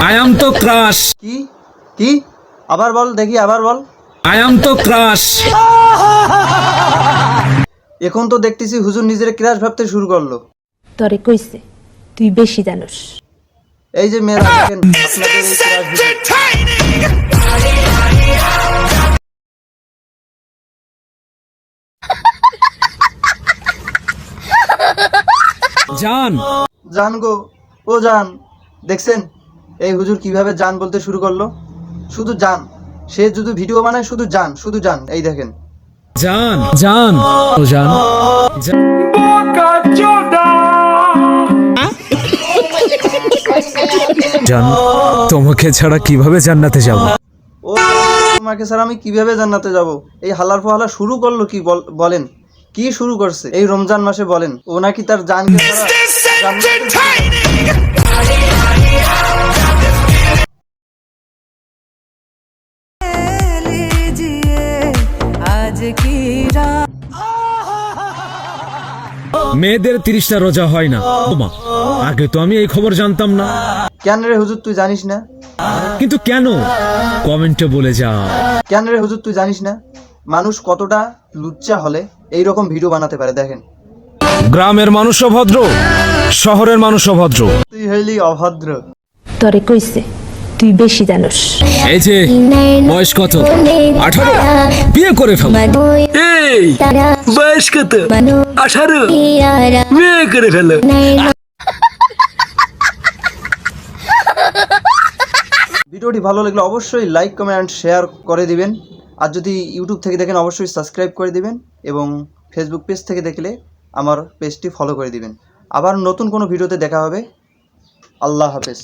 I am তো crush. কি কি আবার বল দেখি, আবার বল। আই অ্যাম তো ক্রাশ। এখন তো দেখতেছি হুজুর নিজের ক্রাশ ভাবতে শুরু করলো। তরে কইছে তুই বেশি জানোস। এই যে মেয়েরা দেখেন আপনাদের এই ক্রাশ ভিডিও। জান জান গো, ও জান, দেখছেন এই হুজুর কিভাবে জান বলতে শুরু করলো। শুধু জান, সে যদি ভিডিও বানায় শুধু জান, শুধু জান, এই দেখেন। জান জান ও জান। জান তোমাকে ছাড়া কিভাবে জান্নাতে যাব? ও তোমাকে স্যার আমি কিভাবে জান্নাতে যাব? এই হালার ফালা শুরু করলো কি বলেন, কি শুরু করছে এই রমজান মাসে বলেন? ও নাকি তার জানকে মেয়েদের 30টা রোজা হয় না। ওমা, আগে তো আমি এই খবর জানতাম না। কেন রে হুজুর তুই জানিস না? কিন্তু কেন? কমেন্টে বলে যা। কেন রে হুজুর তুই জানিস না? মানুষ কতটা লুচ্চা হলে এইরকম ভিডিও বানাতে পারে দেখেন। গ্রামের মানুষও ভদ্র, শহরের মানুষও ভদ্র। তুই হইলি অভদ্র। তরে কইছে তুই বেশি জানোস। এই যে বয়স কত? 18। বিয়ে করে ফেল। এই বয়স কত? 18। বিয়ে করে ফেলো। ভিডিওটি ভালো লাগলে অবশ্যই লাইক কমেন্ট শেয়ার করে দিবেন। আর যদি ইউটিউব থেকে দেখেন অবশ্যই সাবস্ক্রাইব করে দিবেন, এবং ফেসবুক পেজ থেকে দেখলে আমার পেজটি ফলো করে দিবেন। আবার নতুন কোনো ভিডিওতে দেখা হবে। আল্লাহ হাফেজ।